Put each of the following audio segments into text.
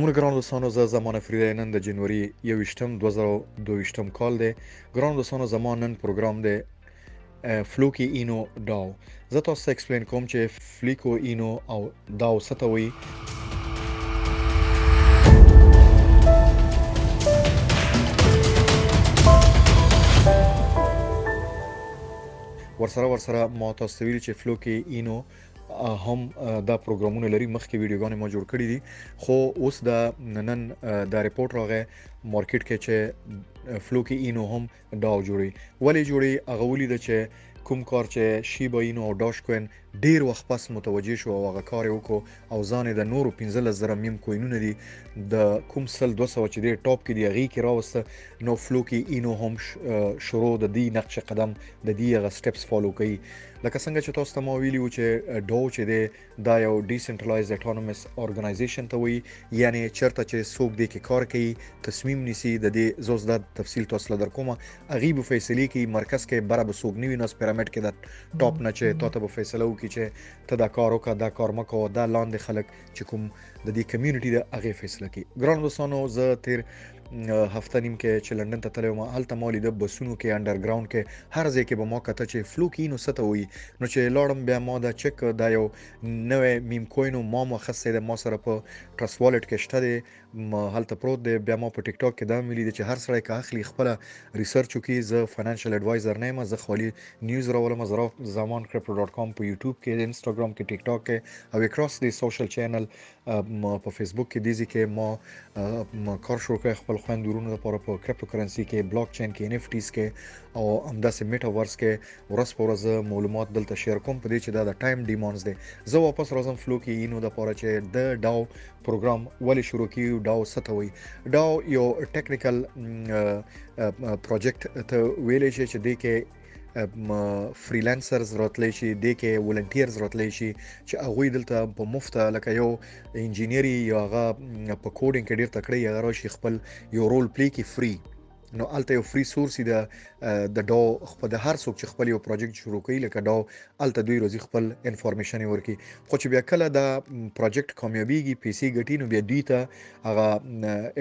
عمر ګران دوستانو زه زمانه فریده نن د جنوري 21 2022 کال دی. ګران دوستانو زمان نن پروګرام دی فلوکی اینو داو. زه تاسو ته ایکسپلین کوم چې فلیکو اینو او داو څه ته وایي. ورسره ما تاسو ته ویل چې فلوکی اینو هم دا پروګرامونه لري. مخکې ویډیوګانې ما جوړ کړي دي، خو اوس دا نن دا ریپورت راغی مارکیټ کې چې فلوکی اینو هم داو جوړي. ولې جوړي؟ هغه ولیده چې کوم کار چې شیبا اینو او داش کوین ډیر وخت پس متوجه شو او هغه کار وکړو او ځان د نورو 15000 میم کوینونه دي د کوم سل 200 چې دی ټاپ کې دی هغه کې راوسته. نو فلوکی اینو هم شروع د دې نقش قدم د دې هغه سټپس فالو کوي. لکه څنګه چې تاسو ته ما ویلي و چې ډاو چې دی دا یو ډیسنټرلایزډ اټونومس اورګنایزیشن ته وایي، یعنی چرته چې څوک دی کې کار کوي، تصمیم نیسي. د دې زوس د تفصیل تاسو له درکوم هغه به فیصله کوي مرکز کې بره به څوک نیوي نس پیرامید کې د ټاپ نه چې تاسو به فیصله وکړي چې ته دا کار وکړه، دا کار مکو، دا لاندې خلک چې کوم د دې کمیونټي د هغه فیصله کوي. ګران دوستانو زه تیر هفته نیم کې چې لندن ته تللی وم، هلته ما لیده بسونو کې انډرګراوند کې هر ځای کې به ما کته چې فلوکی اینو څه ته وایي. نو چې لاړم بیا ما دا چک دا یو نوی میم کوین ما مخصص دی، ما سره په ټرست والټ کې شته دی، هلته پروت دی. بیا ما په ټیک ټاک کې دا ملي دی چې هر سړی که اخلي خپل ریسرچ وکړي. زه فاینانشل ایډوایزر نه یم، زه خالي نیوز راولم. زمان crypto.com په یوټیوب کې، انستاګرام کې، ټیک ټاک کې او اکراس دی سوشل چینل په فیسبوک کې دیزي کې ما کار شروع کړی خپل خويندورونو لپاره په کریپټو کرنسي کې، بلاک چین کې، ان اف ټیز کې او همداسې میټاورس کې ورځ په ورځ معلومات دلته شیر کوم په دې چې دا د ټایم ډیمانډز دی. زه واپس راځم فلوکی اینو د لپاره چې د ډاو پروګرام ولې شروع کیو. ډاو څه ته وایي؟ ډاو یو ټیکنیکل پروجیکټ ته ویلې شي چې دی کې فریلانسرز راتلی شي، دی کې ولنټیرز راتلی شي چې هغوی دلته په مفته لکه یو انجینری یا هغه په کوډینګ کې ډیر تکړه یې هغه راشي خپل یو رول پلی کې فری. نو الته یو فری سورس دی د ډاو خپل د هر څوک چې خپل یو پروجیکټ شروع کوي لکه ډاو الته دوی روزي خپل انفارمیشن ورکي. خو چې بیا کله دا پروجیکټ کامیابیږي پیسې ګټي نو بیا دوی ته هغه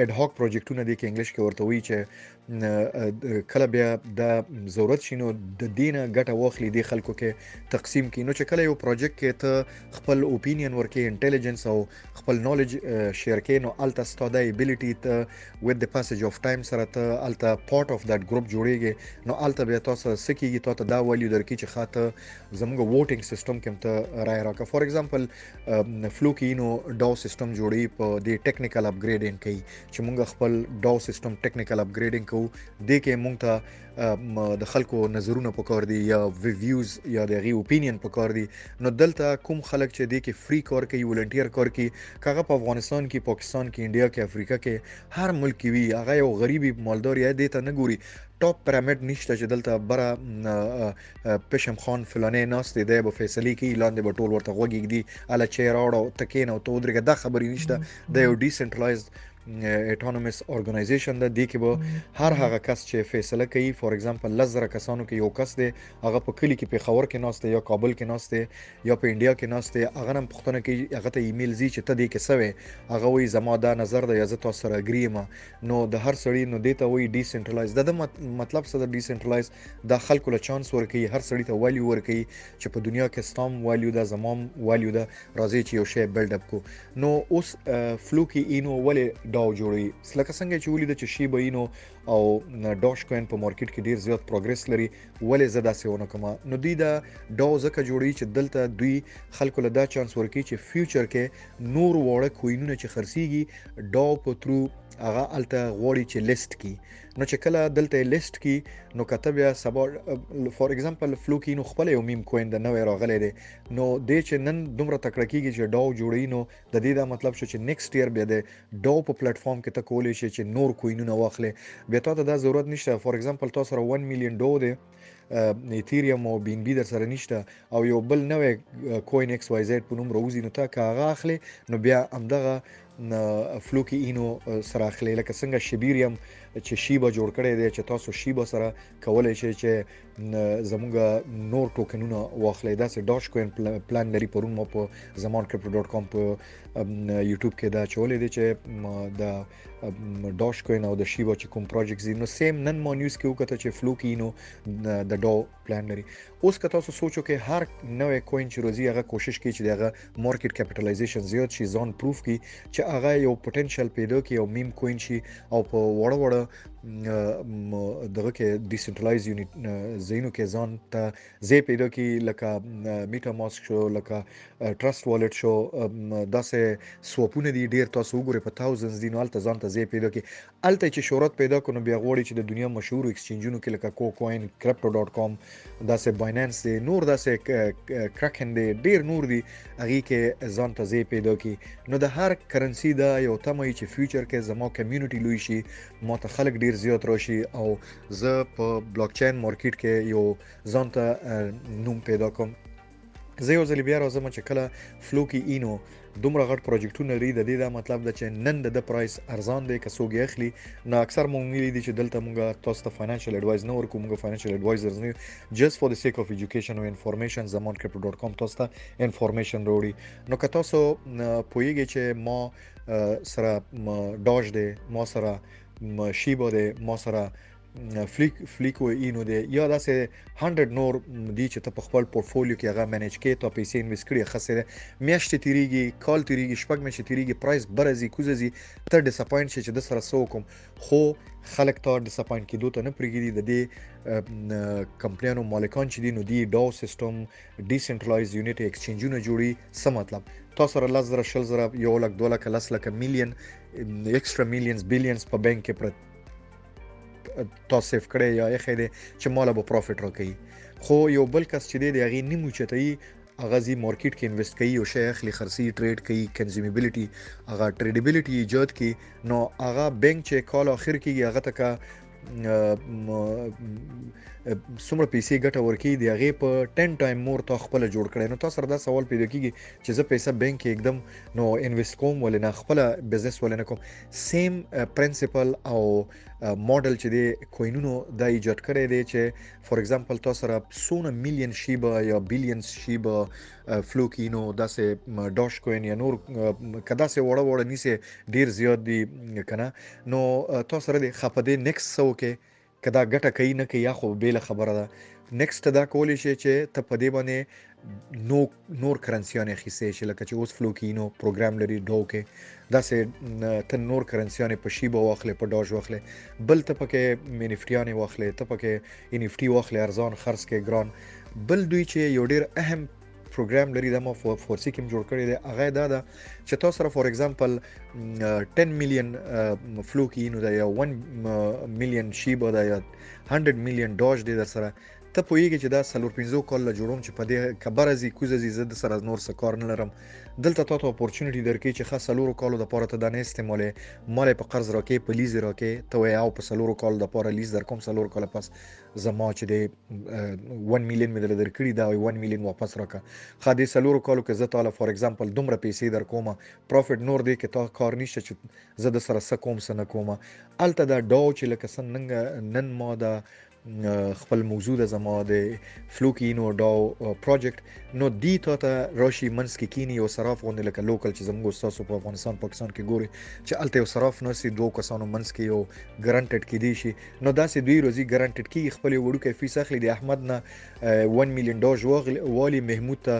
اډ هاک پروجیکټونه دی کې انګلیش کې ورته وایي چې کله بیا د ضرورت شینو د دینه ګټه واخلي دی خلکو کې تقسیم کی. نو چې کله یو پروجیکټ کې ته خپل اوپینین ورکې، انټيليجنس او خپل نالج شیر کې، نو الته ستاده ایبیلیټی ته with the passage of time سره ته الته پارت اف دټ ګروپ جوړیږي. نو الته بیا تاسو سکیږي ته دا ویلیو درکې چې خاطر زموږ ووټینګ سیستم کې ته رائے راکا. فور ایگزامپل فلوکی اینو ډاو سیستم جوړي په دې ټیکنیکل اپګریډینګ کوي چې موږ خپل ډاو سیستم ټیکنیکل اپګریډینګ کوو. دې کې موږ ته د خلکو نظرونه پکار دي یا ویوز یا د غي اوپینین پکار دي. نو دلته کوم خلک چې دې کې فری کار کوي، ولنټیر کار کوي، کاغه په افغانستان کې، پاکستان کې، انډیا کې، افریقا کې، هر ملک کې وي، هغه یو غریبي مالدار یا دې ته نه ګوري. ټاپ پیرامید نشته چې دلته بره پشم خان فلانه ناس دی به فیصله کوي، لاندې به ټول ورته غوږی دی اله چې راوړو تکین او تو درګه دا خبرې نشته. د یو ډیسنټرلایزډ اټونومس اورګنایزیشن د دې کې به هر هغه کس چې فیصله کوي، فور ایگزامپل لزر کسانو کې یو کس دی هغه په کلی کې په خبر کې ناشته یا کابل کې ناشته یا په انډیا کې ناشته، هغه هم پښتنه کې هغه ته ایمیل زی چې ته دې کې سوي هغه وی زما دا نظر د یزت سره اګریم. نو د هر سړی نو دیته وی ډیسنټرلایز د مطلب څه د ډیسنټرلایز د خلکو له چانس ورکي، هر سړی ته ویلیو ورکي چې په دنیا کې ستام ویلیو د زمام ویلیو د راځي چې یو شی بلډ اپ کو. نو اوس فلوکی اینو ولې ډاو جوړي؟ لکه څنګه چې ولید چې شیبا اینو او ډاش کوین په مارکیټ کې ډیر زیات پروګرس لري، ولې زدا سونه کما. نو دوی دا ډاو زکه جوړي چې دلته دوی خلکو له دا چانس ورکي چې فیوچر کې نور وړه کوینونه چې خرسيږي ډاو په ترو هغه الته غوړي چې لیست کی. نو چې کله دلته لیست کی نو کتب یا سبا فور ایگزامپل فلوکی نو خپل یو میم کوین د نوې راغلی دی، نو د چې نن دومره تکړه کیږي چې ډاو جوړي، نو د دې دا مطلب شو چې نیکسټ ایئر بیا د ډاو په پلیټ فارم کې ته کولې شي چې نور کوینونه واخلې. بیا ته دا ضرورت نشته. فور ایگزامپل تاسو سره 1 میلیون ډو دی ایتھیریم او بی ان بی در سره نشته او یو بل نوې کوین ایکس وای زد په نوم راوځي، نو تا کاغه اخلي نو بیا همدغه فلوکی اینو سره اخلي. لکه څنګه شبیریم چې شیبا جوړ کړی دی چې تاسو شیبا سره کولای شئ چې زمونږ نور ټوکنونه واخلئ. داسې ډاش کوین پلان لري. پرون ما په zamanCrypto.com په یوټیوب کې دا چولې دی چې د ډاش کوین او د شیبا چې کوم پروجیکټ زی نو سیم نن ما نیوز کې وکړه چې فلوکینو د ډاو پلان لري. اوس که تاسو سوچو کې هر نوې کوین چې روزي هغه کوشش کوي چې دغه مارکیټ کیپټلایزیشن زیات شي، ځان پروف کی چې هغه یو پوتنشل پیدا کی او میم کوین شي او په وړه وړه دغه کې ډیسنټرلایز یونټ زینو کې ځان ته زی پیدا کی لکه میټا ماسک شو، لکه ټرست والټ شو، داسې سواپونه دي ډیر تاسو وګورئ په تاوزنز دي. نو الته ځان ته زی پیدا کی الته چې شهرت پیدا کړو بیا غوړي چې د دنیا مشهور ایکسچینجونو کې لکه کوکوین، Crypto.com، داسې باینانس دی، نور داسې کرکن دی، ډیر نور دي هغه کې ځان ته زی پیدا کی. نو د هر کرنسی دا یو تمه چې فیوچر کې زمو کمیونټي لوي شي، ما ته خلک ډیر زیات راشي او زه په بلاک چین مارکیټ کې یو ځان ته نوم پیدا کوم. زه یو ځل بیا راځم چې کله فلوکی اینو دومره غټ پروجیکټونه لري، د دې دا مطلب ده چې نن د پرایس ارزان دی که څوک یې اخلي. نو اکثر مونږ ویلي دي چې دلته مونږ تاسو ته فاینانشل ایډوایز نه ورکوو، مونږ فاینانشل ایډوایزرز نه یو، جست فور د سیک اف ایجوکیشن او انفارمیشن. zamanCrypto.com تاسو ته انفارمیشن وروړي. نو که تاسو پوهیږئ چې ما سره ډاش دی، ما سره شیبا دی، ما سره فلیکو اینو دی، یا داسې 100 نور دي چې ته په خپل پورتفولیو کې هغه مینیج کې ته پیسې انویست کړې، خاصه میاشتې تیریږي، کال تیریږي، شپږ میاشتې تیریږي، پرایس برزي کوزي ته ډیساپوینټ شي چې د سره سو کوم. خو خلک ته ډیساپوینټ کېدو ته نه پرېږدي. د دې کمپنیانو مالکان چې دي نو دی ډاو سیستم ډیسنټرلایز یونټ ایکسچینجونه جوړي. څه مطلب تاسو سره 10,000 20,000 1 لک 2 لک 10 لک میلیون ایکسترا میلیونز بیلیونز په بانک کې پرت تاسو سیف کړئ یا یې خېده چې مال به پروفټ راکړي. خو یو بل کس چې دی هغه نیمو چتای هغه زی مارکیټ کې انویست کوي او شی اخلي، خرسي ټریډ کوي، کنزیومیبিলিټي هغه ټریډیبিলিټي ایجاد کوي. نو هغه بانک چې کال اخر کېږي هغه تک څومره پیسې ګټه ورکړي دی هغه په 10 ټایم مور تا خپل جوړ کړي. نو تاسو سره دا سوال پیدا کیږي چې زه پیسې بانک کې एकदम نو انویست کوم ولې نه خپل بزنس ولې نه کوم. سیم پرنسپل او ماډل چې دی کوینونو دا ایجاد کړی دی چې فور ایگزامپل تاسو سره 100 میلیون شیبا یا بیلیونز شیبا فلوکینو داسې ډاش کوین یا نور کدا سه وړه وړه نیسه ډیر زیات دي کنه. نو تاسو سره د خپدې نیکست سو کې کدا ګټه کوي نه کوي یا خو بیل خبره ده. نیکست دا کولی شي چې ته په دې باندې نور کرنسیانه خېسه شي لکه چې اوس فلوکینو پروګرام لري ډو کې داسې ته نور کرنسیانه په شیبا واخلې، په ډاش واخلې، بل ته پکې منیفټیانه واخلې، ته پکې انیفټي واخلې ارزان خرڅ کې ګران. بل دوی چې یو ډیر اهم پروګرام لري د ما فورسي کې جوړ کړی دی هغه دا ده چې تاسو سره فور ایگزامپل 10 میلیون فلوکینو دا یا 1 میلیون شیبا دا یا 100 میلیون ډاش دی در سره. ته پوهیږي چې دا 4-5 کال له جوړوم چې په دې کبرزي کوزي زده سره نور څه کار نه لرم. دلته تاسو اپورچونټی درکې چې خاص 4 کالو د پاره ته د نه استعماله مال په قرض راکې په لیز راکې ته او په 4 کال د پاره لیز در کوم 4 کال پس زما چې د 1 میلیون مدل درکړي دا 1 میلیون واپس راکا. خا دې 4 کالو کې زه تعالی فور ایگزامپل دومره پیسې در کومه پروفټ نور دی کې تا کار نشته چې زه د سره س کوم س نه کومه. الته دا ډاو چې لکه څنګه نن ما دا خپل موضوع د زما د فلوکینو ډاو پروجیکټ نو دی ته راشي منس کې کینی او صراف غونډه لکه لوکل چې زموږ استادو په افغانستان پاکستان کې ګوري چې الته یو صراف نو سي دوه کسانو منس کې یو ګارانټډ کې دی شي. نو دا سي دوی روزي ګارانټډ کې خپل وړو کې فیس اخلي د احمد نه 1 میلیون ډاش والی محمود ته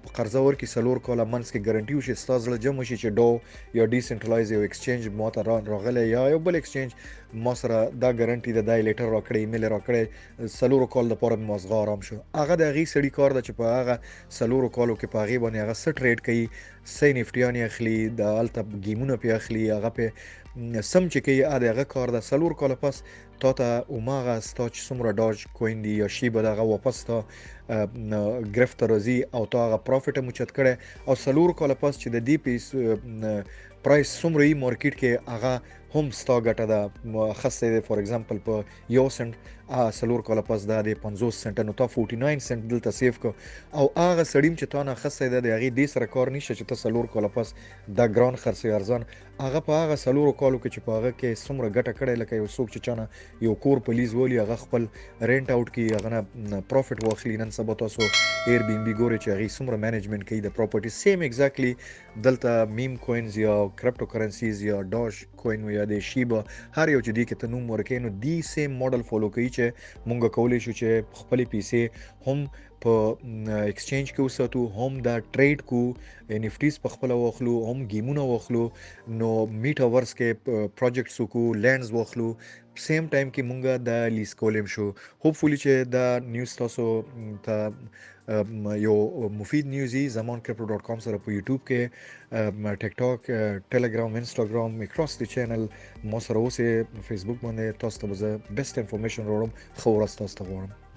په قرضه ورکي 4 کاله منس کې ګارانټي وشي استاد له جمع شي چې ډاو یا ډیسنټرلایز یو ایکسچینج مو ته راغله یا یو بل ایکسچینج ما سره دا ګارانټي د دای لیټر راکړی ایمیل راکړی 4 کال د پاره مازغه آرام شو. هغه د غي سړی کار د چې په هغه 4 کالو کې په غي باندې هغه ست ټریډ کوي، سې نفټیانی اخلي، د الته گیمونه په اخلي، هغه په سم چې کوي هغه کار د 4 کال پس تا ته اوماغه ستاچ سمره ډاج کوین دی یا شی به دغه واپس تا گرفت روزي او تا هغه پروفټ مو چت کړي او 4 کال پس چې د دی پیس پرایس سمره ای مارکیټ کې هغه هم ستا ګټه ده خسته دی فار ایگزامپل په 1 سنت سلور کاله پس دا د 50 سنت نو تا 49 سنت دلته سیف کو او هغه سړیم چې تا نه خسته ده د هغه د سره کار نشه چې ته سلور کاله پس دا ګران خرڅي ارزان هغه په هغه سلور کالو کې چې په هغه کې څومره ګټه کړي لکه یو څوک چې چانه یو کور په لیز ولی هغه خپل رینټ اوټ کی هغه نه پروفټ واخلي نن سبا تاسو ایر بی ام بی ګوري چې هغه څومره مینجمنت کوي د پراپرټي سیم ایگزیکټلی دلته میم کوینز یا کریپټو کرنسیز یا ډاش کوین یا د شیبا هر یو چې دی کې تنوم ورکې نو دی سیم ماډل فالو کوي چې مونږ کولای شو چې خپل پیسې هم په ایکسچینج کې وساتو هم دا ټریډ کو ان اف ټیز په خپل واخلو هم گیمونه واخلو نو میټاورس کې پروجیکټس کو لینډز واخلو سیم ټایم کې مونږه دا لیز کولم شو هوپفولي چې دا نیوز تاسو ته یو مفید نیوزي زمان crypto.com سره په یوټیوب کې ټیک ټاک ټیلیګرام انستاګرام اکراس دی چینل مو سره اوسه فیسبوک باندې تاسو ته بیسټ انفارمیشن وروړم خو ورځ تاسو ته غواړم